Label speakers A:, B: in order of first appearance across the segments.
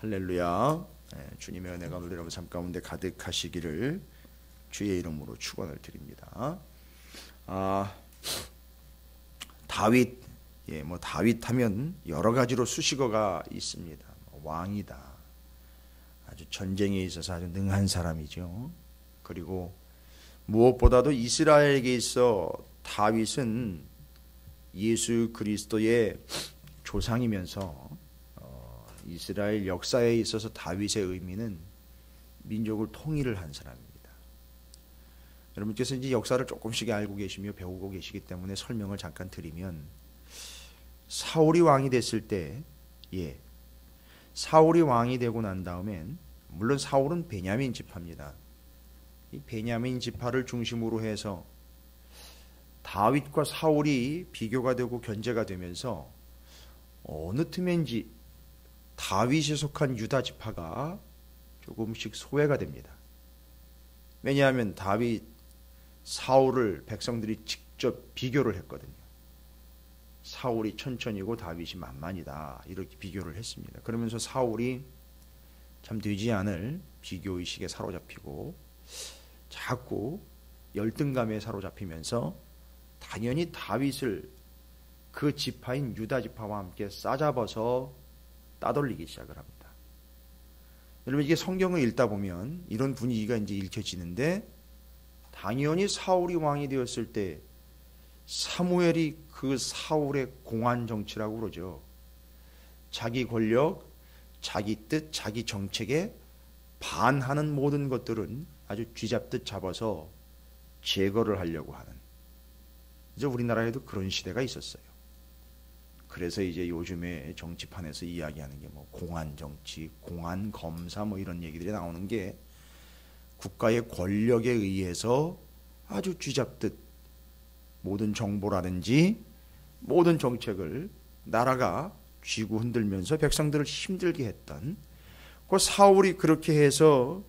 A: 할렐루야. 주님의 은혜가 오늘 여러분 삶 가운데 가득하시기를 주의 이름으로 축원을 드립니다. 다윗, 다윗 하면 여러 가지로 수식어가 있습니다. 왕이다. 아주 전쟁에 있어서 아주 능한 사람이죠. 그리고 무엇보다도 이스라엘에게 있어 다윗은 예수 그리스도의 조상이면서 이스라엘 역사에 있어서 다윗의 의미는 민족을 통일을 한 사람입니다. 여러분께서 이제 역사를 조금씩 알고 계시며 배우고 계시기 때문에 설명을 잠깐 드리면, 사울이 왕이 됐을 때, 사울이 왕이 되고 난 다음엔, 물론 사울은 베냐민 지파입니다. 이 베냐민 지파를 중심으로 해서 다윗과 사울이 비교가 되고 견제가 되면서 어느 틈엔지 다윗에 속한 유다 지파가 조금씩 소외가 됩니다. 왜냐하면 다윗, 사울을 백성들이 직접 비교를 했거든요. 사울이 천천히고 다윗이 만만이다, 이렇게 비교를 했습니다. 그러면서 사울이 참 되지 않을 비교의식에 사로잡히고 자꾸 열등감에 사로잡히면서 당연히 다윗을 그 지파인 유다 지파와 함께 싸잡아서 따돌리기 시작을 합니다. 여러분, 이게 성경을 읽다 보면 이런 분위기가 이제 읽혀지는데, 당연히 사울이 왕이 되었을 때 사무엘이 그 사울의 공안 정치라고 그러죠. 자기 권력, 자기 뜻, 자기 정책에 반하는 모든 것들은 아주 쥐잡듯 잡아서 제거를 하려고 하는, 이제 우리나라에도 그런 시대가 있었어요. 그래서 이제 요즘에 정치판에서 이야기하는 게 공안 정치, 공안 검사 이런 얘기들이 나오는 게, 국가의 권력에 의해서 아주 쥐잡듯 모든 정보라든지 모든 정책을 나라가 쥐고 흔들면서 백성들을 힘들게 했던, 그 사울이 그렇게 해서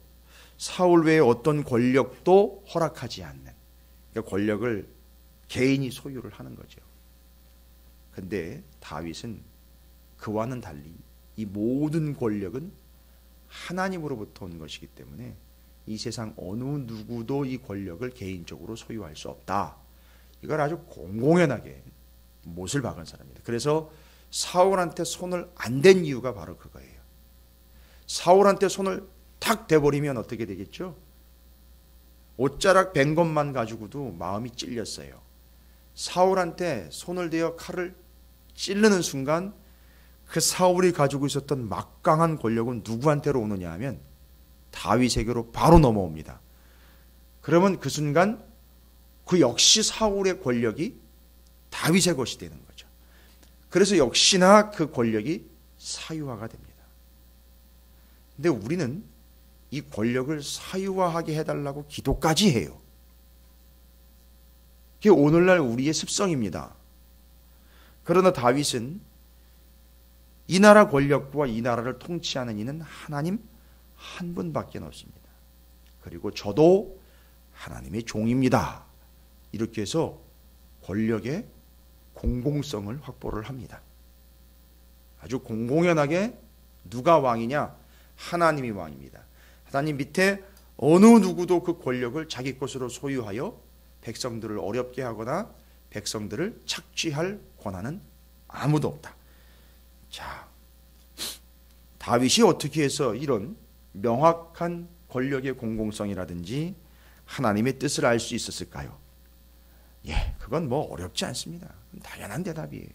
A: 사울 외에 어떤 권력도 허락하지 않는, 그러니까 권력을 개인이 소유를 하는 거죠. 근데 다윗은 그와는 달리 이 모든 권력은 하나님으로부터 온 것이기 때문에 이 세상 어느 누구도 이 권력을 개인적으로 소유할 수 없다, 이걸 아주 공공연하게 못을 박은 사람입니다. 그래서 사울한테 손을 안 댄 이유가 바로 그거예요. 사울한테 손을 탁 대버리면 어떻게 되겠죠? 옷자락 벤 것만 가지고도 마음이 찔렸어요. 사울한테 손을 대어 칼을 찌르는 순간 그 사울이 가지고 있었던 막강한 권력은 누구한테로 오느냐 하면 다윗에게로 바로 넘어옵니다. 그러면 그 순간 그 역시 사울의 권력이 다윗의 것이 되는 거죠. 그래서 역시나 그 권력이 사유화가 됩니다. 근데 우리는 이 권력을 사유화하게 해달라고 기도까지 해요. 그게 오늘날 우리의 습성입니다. 그러나 다윗은 이 나라 권력과 이 나라를 통치하는 이는 하나님 한 분밖에 없습니다. 그리고 저도 하나님의 종입니다. 이렇게 해서 권력의 공공성을 확보를 합니다. 아주 공공연하게 누가 왕이냐? 하나님이 왕입니다. 하나님 밑에 어느 누구도 그 권력을 자기 것으로 소유하여 백성들을 어렵게 하거나 백성들을 착취할 권한은 아무도 없다. 자, 다윗이 어떻게 해서 이런 명확한 권력의 공공성이라든지 하나님의 뜻을 알 수 있었을까요? 그건 어렵지 않습니다. 당연한 대답이에요.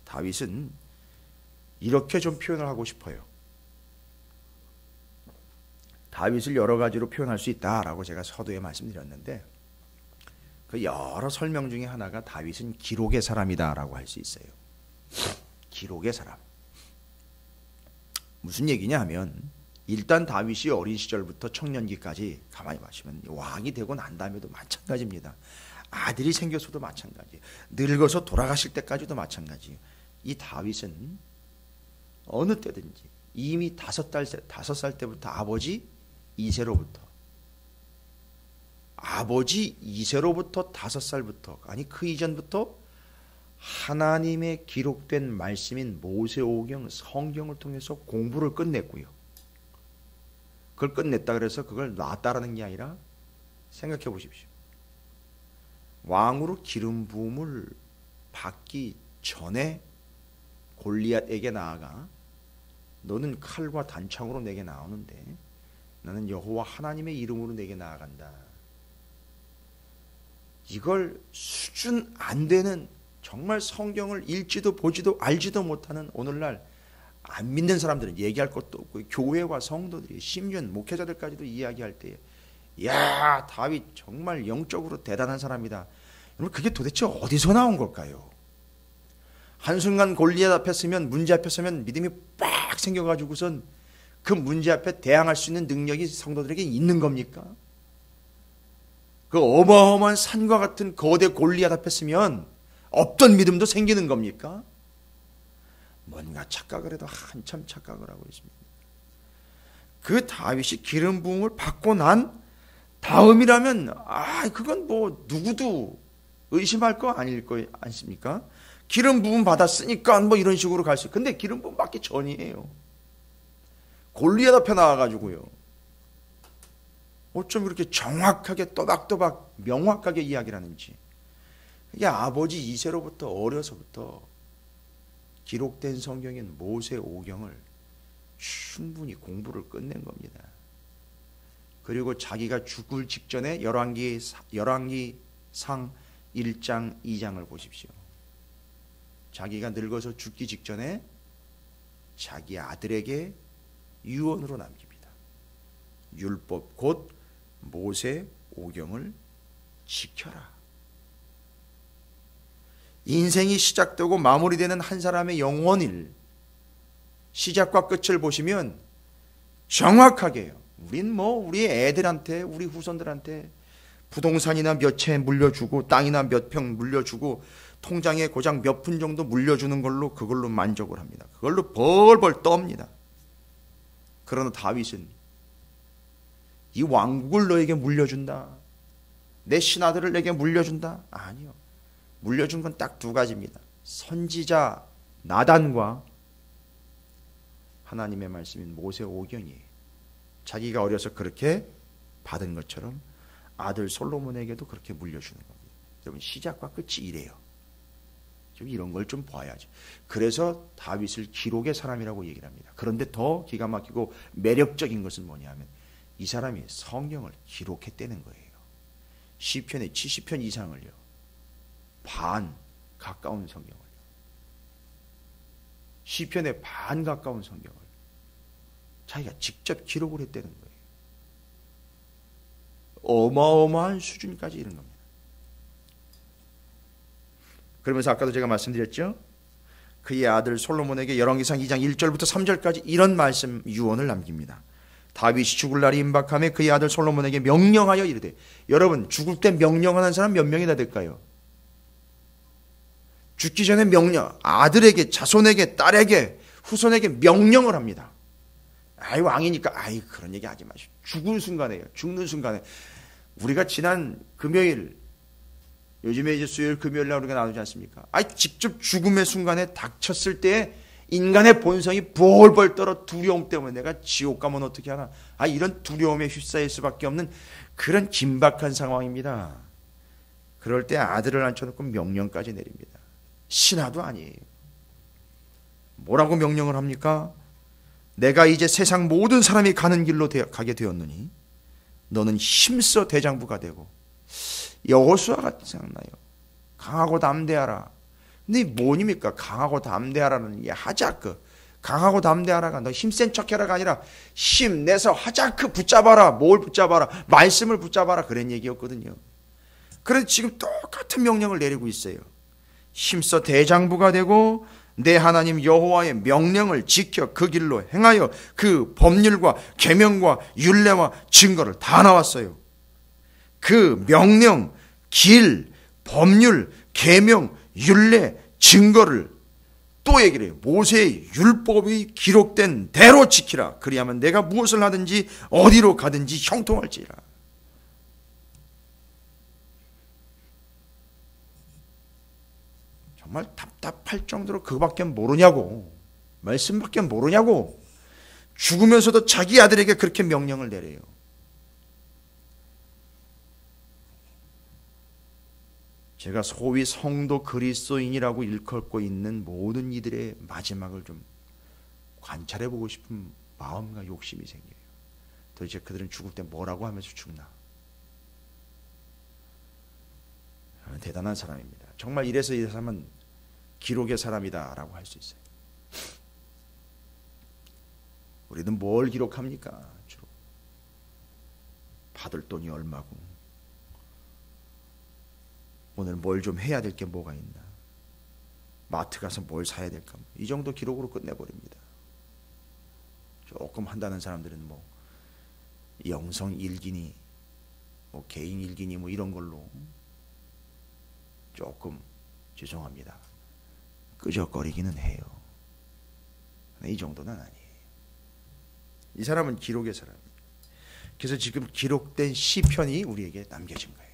A: 다윗은 이렇게 좀 표현을 하고 싶어요. 다윗을 여러 가지로 표현할 수 있다라고 제가 서두에 말씀드렸는데, 그 여러 설명 중에 하나가 다윗은 기록의 사람이다라고 할 수 있어요. 기록의 사람. 무슨 얘기냐 하면, 일단 다윗이 어린 시절부터 청년기까지 가만히 보시면 왕이 되고 난 다음에도 마찬가지입니다. 아들이 생겨서도 마찬가지, 늙어서 돌아가실 때까지도 마찬가지. 이 다윗은 어느 때든지 이미 5살 때부터 아버지 이세로부터 5살부터, 아니 그 이전부터 하나님의 기록된 말씀인 모세오경 성경을 통해서 공부를 끝냈고요. 그걸 끝냈다 그래서 그걸 놨다라는 게 아니라 생각해 보십시오. 왕으로 기름 부음을 받기 전에 골리앗에게 나아가 너는 칼과 단창으로 내게 나오는데 나는 여호와 하나님의 이름으로 내게 나아간다. 이걸 수준 안 되는, 정말 성경을 읽지도 보지도 알지도 못하는 오늘날 안 믿는 사람들은 얘기할 것도 없고, 교회와 성도들이 심지어 목회자들까지도 이야기할 때에 야, 다윗 정말 영적으로 대단한 사람이다. 여러분, 그게 도대체 어디서 나온 걸까요? 한순간 골리앗 앞에 서면, 문제 앞에 서면 믿음이 빡 생겨가지고선 그 문제 앞에 대항할 수 있는 능력이 성도들에게 있는 겁니까? 그 어마어마한 산과 같은 거대 골리앗 앞에 서면 없던 믿음도 생기는 겁니까? 뭔가 착각을 해도 한참 착각을 하고 있습니다. 그 다윗이 기름 부음을 받고 난 다음이라면 그건 뭐 누구도 의심할 거 아닐 거 아닙니까? 기름 부음 받았으니까 뭐 이런 식으로 갈 수 있어요. 근데 기름 부음 받기 전이에요. 골리앗 앞에 나와가지고요. 어쩜 이렇게 정확하게 또박또박 명확하게 이야기를 하는지. 이게 아버지 이세로부터 어려서부터 기록된 성경인 모세 오경을 충분히 공부를 끝낸 겁니다. 그리고 자기가 죽을 직전에 열왕기상 1장 2장을 보십시오. 자기가 늙어서 죽기 직전에 자기 아들에게 유언으로 남깁니다. 율법 곧 모세 오경을 지켜라. 인생이 시작되고 마무리되는 한 사람의 영혼일 시작과 끝을 보시면 정확하게요. 우린 우리 애들한테, 우리 후손들한테 부동산이나 몇 채 물려주고 땅이나 몇 평 물려주고 통장에 고작 몇 푼 정도 물려주는 걸로 그걸로 만족을 합니다. 그걸로 벌벌 떱니다. 그러나 다윗은 이 왕국을 너에게 물려준다. 내 신하들을 내게 물려준다. 아니요. 물려준 건 딱 두 가지입니다. 선지자 나단과 하나님의 말씀인 모세 오경이에요. 자기가 어려서 그렇게 받은 것처럼 아들 솔로몬에게도 그렇게 물려주는 겁니다. 여러분, 시작과 끝이 이래요. 좀 이런 걸 좀 봐야죠. 그래서 다윗을 기록의 사람이라고 얘기를 합니다. 그런데 더 기가 막히고 매력적인 것은 뭐냐면 이 사람이 성경을 기록했다는 거예요. 시편의 70편 이상을요. 반 가까운 성경을, 시편의 반 가까운 성경을 자기가 직접 기록을 했다는 거예요. 어마어마한 수준까지 이른 겁니다. 그러면서 아까도 제가 말씀드렸죠. 그의 아들 솔로몬에게 열왕기상 2장 1절부터 3절까지 이런 말씀 유언을 남깁니다. 다윗이 죽을 날이 임박하며 그의 아들 솔로몬에게 명령하여 이르되. 여러분, 죽을 때 명령하는 사람 몇 명이나 될까요? 죽기 전에 명령, 아들에게, 자손에게, 딸에게, 후손에게 명령을 합니다. 왕이니까 그런 얘기 하지 마시오. 죽는 순간에요. 죽는 순간에. 우리가 지난 금요일, 요즘에 이제 수요일 금요일 날 우리가 나누지 않습니까? 직접 죽음의 순간에 닥쳤을 때 인간의 본성이 벌벌 떨어 두려움 때문에 내가 지옥 가면 어떻게 하나. 이런 두려움에 휩싸일 수밖에 없는 그런 긴박한 상황입니다. 그럴 때 아들을 앉혀놓고 명령까지 내립니다. 신하도 아니에요. 뭐라고 명령을 합니까? 내가 이제 세상 모든 사람이 가는 길로 가게 되었느니 너는 힘써 대장부가 되고. 여호수아가 생각나요. 강하고 담대하라. 근데 뭐입니까? 강하고 담대하라는 게 하자크. 강하고 담대하라가 너 힘센 척해라가 아니라 힘내서 하자크 붙잡아라. 뭘 붙잡아라? 말씀을 붙잡아라. 그런 얘기였거든요. 그래서 지금 똑같은 명령을 내리고 있어요. 힘써 대장부가 되고 내 하나님 여호와의 명령을 지켜 그 길로 행하여 그 법률과 계명과 율례와 증거를 다 나왔어요. 그 명령, 길, 법률, 계명, 율례, 증거를 또 얘기를 해요. 모세의 율법이 기록된 대로 지키라. 그리하면 내가 무엇을 하든지 어디로 가든지 형통할지라. 정말 답답할 정도로 그거밖에 모르냐고. 말씀밖에 모르냐고. 죽으면서도 자기 아들에게 그렇게 명령을 내려요. 제가 소위 성도 그리스도인이라고 일컫고 있는 모든 이들의 마지막을 좀 관찰해보고 싶은 마음과 욕심이 생겨요. 도대체 그들은 죽을 때 뭐라고 하면서 죽나? 대단한 사람입니다. 정말 이래서 이 사람은 기록의 사람이다라고 할 수 있어요. 우리는 뭘 기록합니까? 주로 받을 돈이 얼마고, 오늘 뭘 좀 해야 될 게 뭐가 있나, 마트 가서 뭘 사야 될까, 이 정도 기록으로 끝내버립니다. 조금 한다는 사람들은 뭐 영성 일기니, 뭐 개인 일기니, 뭐 이런 걸로 조금 죄송합니다, 끄적거리기는 해요. 이 정도는 아니에요. 이 사람은 기록의 사람입니다. 그래서 지금 기록된 시편이 우리에게 남겨진 거예요.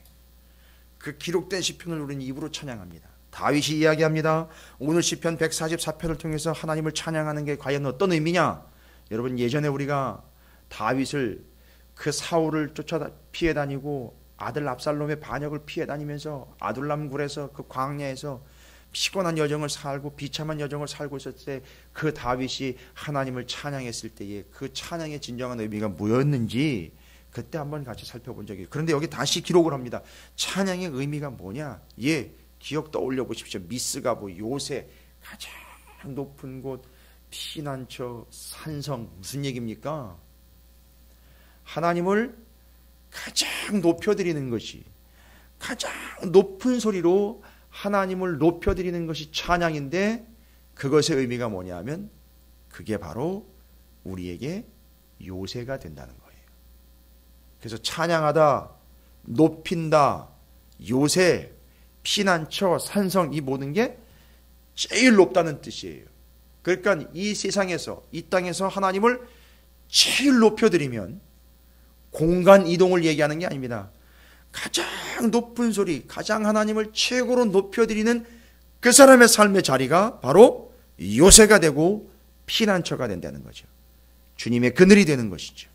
A: 그 기록된 시편을 우리는 입으로 찬양합니다. 다윗이 이야기합니다. 오늘 시편 144편을 통해서 하나님을 찬양하는 게 과연 어떤 의미냐? 여러분, 예전에 우리가 다윗을, 그 사울을 쫓아 피해 다니고 아들 압살롬의 반역을 피해 다니면서 아둘람 굴에서, 그 광야에서 피곤한 여정을 살고 비참한 여정을 살고 있었을 때 그 다윗이 하나님을 찬양했을 때에 그 찬양의 진정한 의미가 뭐였는지 그때 한번 같이 살펴본 적이 있어요. 그런데 여기 다시 기록을 합니다. 찬양의 의미가 뭐냐? 예, 기억 떠올려 보십시오. 미스가보, 요새, 가장 높은 곳, 피난처, 산성, 무슨 얘기입니까? 하나님을 가장 높여드리는 것이, 가장 높은 소리로 하나님을 높여드리는 것이 찬양인데, 그것의 의미가 뭐냐면 그게 바로 우리에게 요새가 된다는 거예요. 그래서 찬양하다, 높인다, 요새, 피난처, 산성, 이 모든 게 제일 높다는 뜻이에요. 그러니까 이 세상에서, 이 땅에서 하나님을 제일 높여드리면 공간 이동을 얘기하는 게 아닙니다. 가장 높은 소리, 가장 하나님을 최고로 높여드리는 그 사람의 삶의 자리가 바로 요새가 되고 피난처가 된다는 거죠. 주님의 그늘이 되는 것이죠.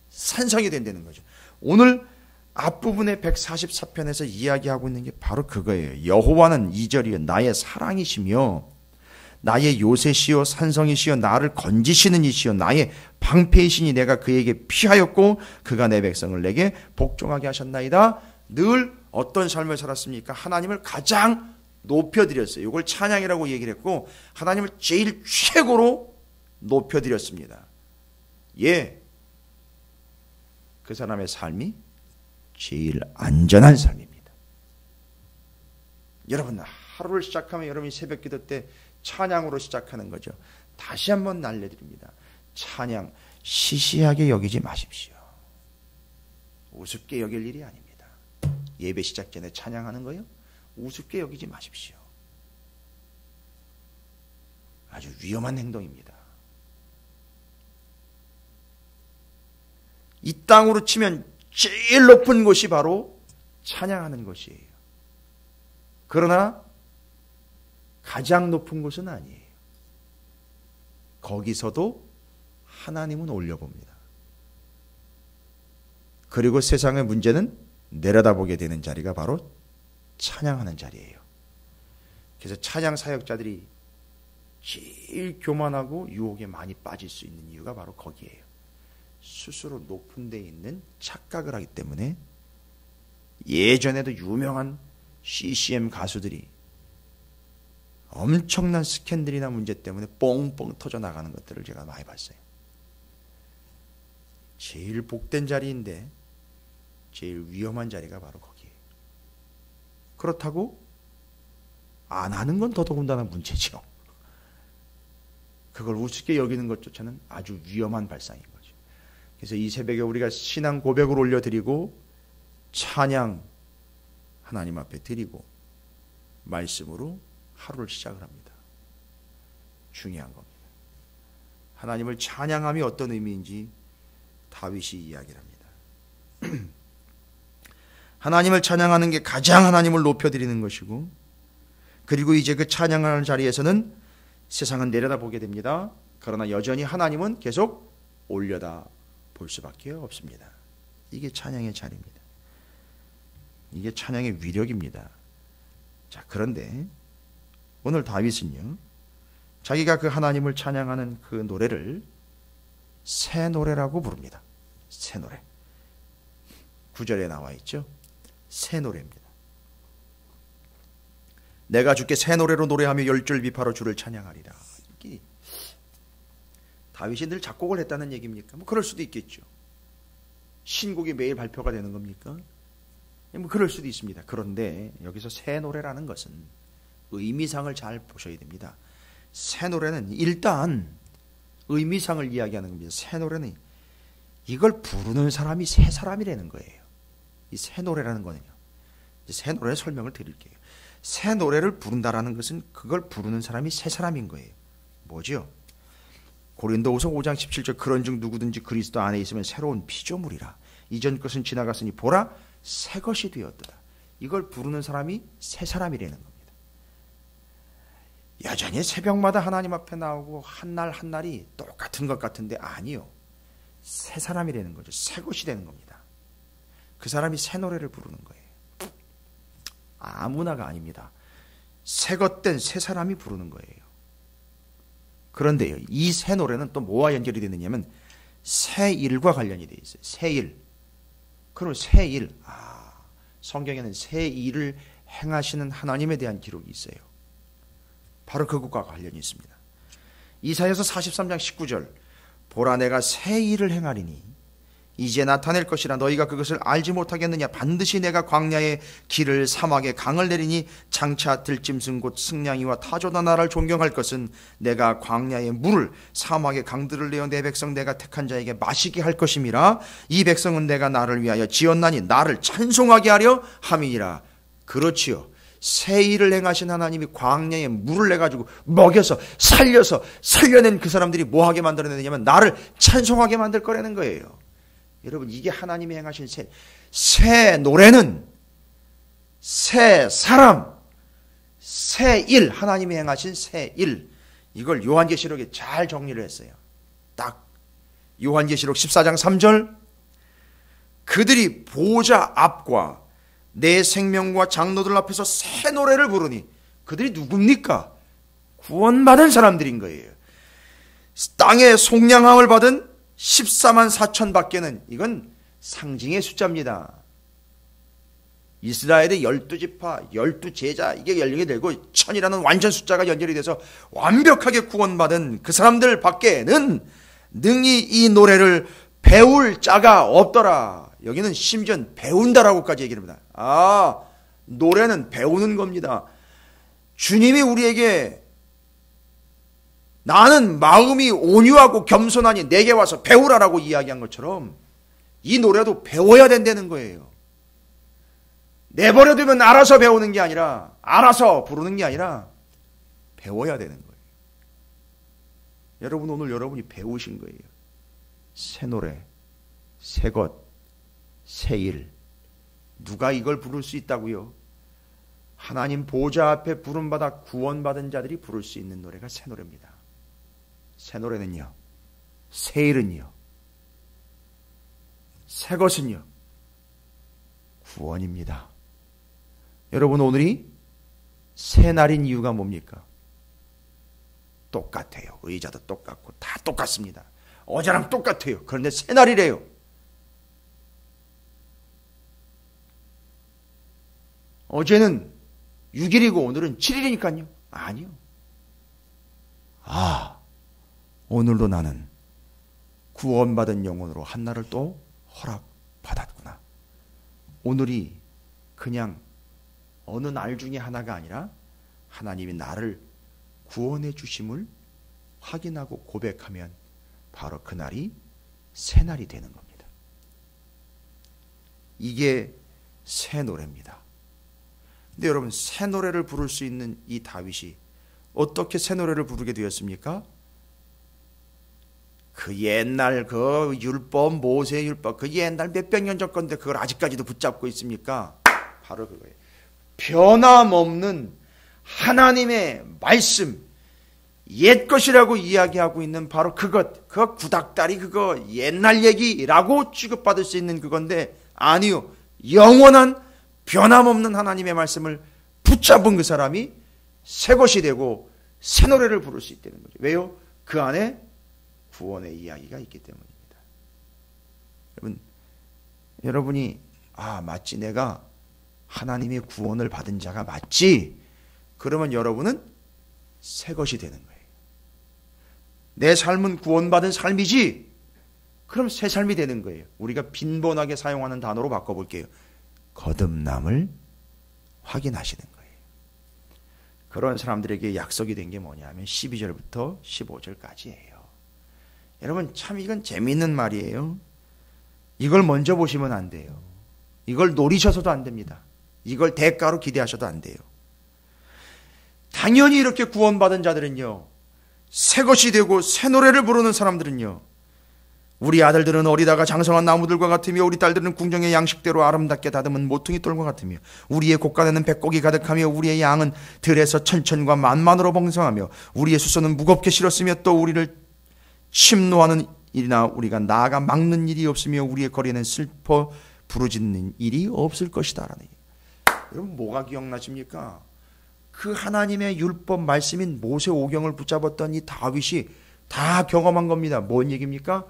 A: 산성이 된다는 거죠. 오늘 앞부분의 144편에서 이야기하고 있는 게 바로 그거예요. 여호와는 2절이요, 나의 사랑이시며 나의 요새시요 산성이시요 나를 건지시는 이시요 나의 방패이시니 내가 그에게 피하였고 그가 내 백성을 내게 복종하게 하셨나이다. 늘 어떤 삶을 살았습니까? 하나님을 가장 높여드렸어요. 이걸 찬양이라고 얘기를 했고, 하나님을 제일 최고로 높여드렸습니다. 예, 그 사람의 삶이 제일 안전한 삶입니다. 여러분, 하루를 시작하면 여러분이 새벽 기도 때 찬양으로 시작하는 거죠. 다시 한번 날려드립니다. 찬양 시시하게 여기지 마십시오. 우습게 여길 일이 아닙니다. 예배 시작 전에 찬양하는 거요? 우습게 여기지 마십시오. 아주 위험한 행동입니다. 이 땅으로 치면 제일 높은 곳이 바로 찬양하는 것이에요. 그러나 가장 높은 곳은 아니에요. 거기서도 하나님은 올려봅니다. 그리고 세상의 문제는 내려다보게 되는 자리가 바로 찬양하는 자리예요. 그래서 찬양 사역자들이 제일 교만하고 유혹에 많이 빠질 수 있는 이유가 바로 거기에요. 스스로 높은 데 있는 착각을 하기 때문에. 예전에도 유명한 CCM 가수들이 엄청난 스캔들이나 문제 때문에 뻥뻥 터져 나가는 것들을 제가 많이 봤어요. 제일 복된 자리인데 제일 위험한 자리가 바로 거기에요. 그렇다고 안 하는 건 더더군다나 문제죠. 그걸 우습게 여기는 것조차는 아주 위험한 발상인 거죠. 그래서 이 새벽에 우리가 신앙 고백을 올려드리고 찬양 하나님 앞에 드리고 말씀으로 하루를 시작을 합니다. 중요한 겁니다. 하나님을 찬양함이 어떤 의미인지 다윗이 이야기를 합니다. 하나님을 찬양하는 게 가장 하나님을 높여드리는 것이고, 그리고 이제 그 찬양하는 자리에서는 세상은 내려다보게 됩니다. 그러나 여전히 하나님은 계속 올려다 볼 수밖에 없습니다. 이게 찬양의 자리입니다. 이게 찬양의 위력입니다. 자, 그런데 오늘 다윗은요, 자기가 그 하나님을 찬양하는 그 노래를 새 노래라고 부릅니다. 새 노래. 9절에 나와 있죠. 새 노래입니다. 내가 주께 새 노래로 노래하며 열줄 비파로 주를 찬양하리라. 이게 다윗이 늘 작곡을 했다는 얘기입니까? 뭐 그럴 수도 있겠죠. 신곡이 매일 발표가 되는 겁니까? 뭐 그럴 수도 있습니다. 그런데 여기서 새 노래라는 것은 의미상을 잘 보셔야 됩니다. 새 노래는 일단 의미상을 이야기하는 겁니다. 새 노래는 이걸 부르는 사람이 새 사람이라는 거예요. 이 새 노래라는 거는요. 새 노래의 설명을 드릴게요. 새 노래를 부른다라는 것은 그걸 부르는 사람이 새 사람인 거예요. 뭐죠? 고린도후서 5장 17절 그런즉 누구든지 그리스도 안에 있으면 새로운 피조물이라. 이전 것은 지나갔으니 보라 새 것이 되었더라. 이걸 부르는 사람이 새 사람이라는 겁니다. 여전히 새벽마다 하나님 앞에 나오고 한날 한날이 똑같은 것 같은데 아니요. 새 사람이라는 거죠. 새 것이 되는 겁니다. 그 사람이 새 노래를 부르는 거예요. 아무나가 아닙니다. 새 것된 새 사람이 부르는 거예요. 그런데요, 이 새 노래는 또 뭐와 연결이 되느냐면 새 일과 관련이 되어 있어요. 새 일. 그럼 새 일. 성경에는 새 일을 행하시는 하나님에 대한 기록이 있어요. 바로 그것과 관련이 있습니다. 이사야서 43장 19절 보라 내가 새 일을 행하리니 이제 나타낼 것이라 너희가 그것을 알지 못하겠느냐. 반드시 내가 광야의 길을 사막에 강을 내리니 장차 들짐승 곧 승냥이와 타조나 나를 존경할 것은 내가 광야의 물을 사막의 강들을 내어 내 백성 내가 택한 자에게 마시게 할 것임이라. 이 백성은 내가 나를 위하여 지었나니 나를 찬송하게 하려 함이니라. 그렇지요. 새 일을 행하신 하나님이 광야에 물을 내가지고 먹여서 살려서 살려낸 그 사람들이 뭐하게 만들어내냐면 나를 찬송하게 만들 거라는 거예요. 여러분, 이게 하나님이 행하신 새 노래는 새 사람, 새 일, 하나님이 행하신 새 일. 이걸 요한계시록에 잘 정리를 했어요. 딱 요한계시록 14장 3절 그들이 보좌 앞과 내 생명과 장로들 앞에서 새 노래를 부르니 그들이 누굽니까? 구원받은 사람들인 거예요. 땅에 속량함을 받은 14만 4천 밖에는 이건 상징의 숫자입니다. 이스라엘의 12지파, 12제자 이게 연령이 되고 1000이라는 완전 숫자가 연결이 돼서 완벽하게 구원받은 그 사람들 밖에는 능히 이 노래를 배울 자가 없더라. 여기는 심지어 배운다라고까지 얘기합니다. 노래는 배우는 겁니다. 주님이 우리에게 나는 마음이 온유하고 겸손하니 내게 와서 배우라라고 이야기한 것처럼 이 노래도 배워야 된다는 거예요. 내버려두면 알아서 배우는 게 아니라 알아서 부르는 게 아니라 배워야 되는 거예요. 여러분, 오늘 여러분이 배우신 거예요. 새 노래, 새 것, 새 일. 누가 이걸 부를 수 있다고요? 하나님 보좌 앞에 부름받아 구원받은 자들이 부를 수 있는 노래가 새 노래입니다. 새 노래는요, 새 일은요, 새 것은요, 구원입니다. 여러분, 오늘이 새 날인 이유가 뭡니까? 똑같아요. 의자도 똑같고 다 똑같습니다. 어제랑 똑같아요. 그런데 새 날이래요. 어제는 6일이고 오늘은 7일이니까요. 아니요. 오늘도 나는 구원받은 영혼으로 한날을 또 허락받았구나. 오늘이 그냥 어느 날 중에 하나가 아니라 하나님이 나를 구원해 주심을 확인하고 고백하면 바로 그날이 새날이 되는 겁니다. 이게 새 노래입니다. 근데 여러분, 새 노래를 부를 수 있는 이 다윗이 어떻게 새 노래를 부르게 되었습니까? 그 옛날 그 율법, 모세 율법, 그 옛날 몇백 년 전 건데 그걸 아직까지도 붙잡고 있습니까? 바로 그거예요. 변함없는 하나님의 말씀, 옛 것이라고 이야기하고 있는 바로 그것, 그 구닥다리 그거 옛날 얘기라고 취급받을 수 있는 그건데 아니요. 영원한 변함없는 하나님의 말씀을 붙잡은 그 사람이 새 것이 되고 새 노래를 부를 수 있다는 거죠. 왜요? 그 안에 구원의 이야기가 있기 때문입니다. 여러분이 맞지, 내가 하나님의 구원을 받은 자가 맞지? 그러면 여러분은 새 것이 되는 거예요. 내 삶은 구원받은 삶이지? 그럼 새 삶이 되는 거예요. 우리가 빈번하게 사용하는 단어로 바꿔볼게요. 거듭남을 확인하시는 거예요. 그런 사람들에게 약속이 된 게 뭐냐면 12절부터 15절까지예요. 여러분 참 이건 재미있는 말이에요. 이걸 먼저 보시면 안 돼요. 이걸 노리셔서도 안 됩니다. 이걸 대가로 기대하셔도 안 돼요. 당연히 이렇게 구원받은 자들은요, 새 것이 되고 새 노래를 부르는 사람들은요, 우리 아들들은 어리다가 장성한 나무들과 같으며 우리 딸들은 궁정의 양식대로 아름답게 다듬은 모퉁이 돌과 같으며 우리의 곳간에는 백곡이 가득하며 우리의 양은 들에서 천천과 만만으로 번성하며 우리의 수소는 무겁게 실었으며 또 우리를 침노하는 일이나 우리가 나아가 막는 일이 없으며 우리의 거리에는 슬퍼 부르짖는 일이 없을 것이다. 여러분 뭐가 기억나십니까? 그 하나님의 율법 말씀인 모세 오경을 붙잡았던 이 다윗이 다 경험한 겁니다. 뭔 얘기입니까?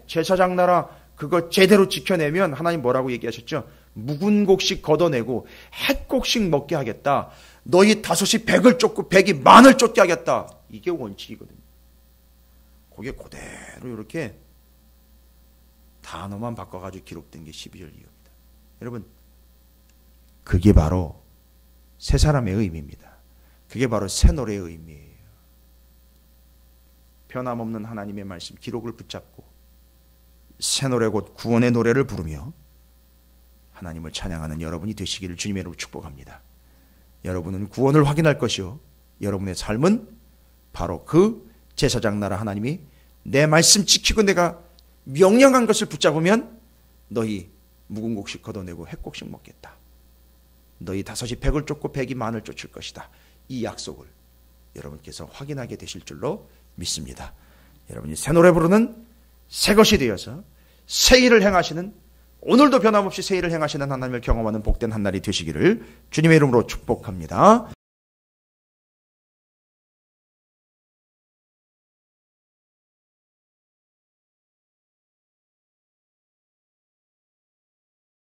A: 제사장 나라 그거 제대로 지켜내면 하나님 뭐라고 얘기하셨죠? 묵은 곡식 걷어내고 햇곡식 먹게 하겠다. 너희 다섯이 백을 쫓고 백이 만을 쫓게 하겠다. 이게 원칙이거든요. 그게 그대로 이렇게 단어만 바꿔가지고 기록된 게 12절 이유입니다. 여러분 그게 바로 새 사람의 의미입니다. 그게 바로 새 노래의 의미예요. 변함없는 하나님의 말씀 기록을 붙잡고 새 노래 곧 구원의 노래를 부르며 하나님을 찬양하는 여러분이 되시기를 주님의 이름으로 축복합니다. 여러분은 구원을 확인할 것이요 여러분의 삶은 바로 그 제사장 나라 하나님이 내 말씀 지키고 내가 명령한 것을 붙잡으면 너희 묵은 곡식 걷어내고 햇곡식 먹겠다. 너희 다섯이 백을 쫓고 백이 만을 쫓을 것이다. 이 약속을 여러분께서 확인하게 되실 줄로 믿습니다. 여러분이 새 노래 부르는 새 것이 되어서 새 일을 행하시는, 오늘도 변함없이 새 일을 행하시는 하나님을 경험하는 복된 한 날이 되시기를 주님의 이름으로 축복합니다.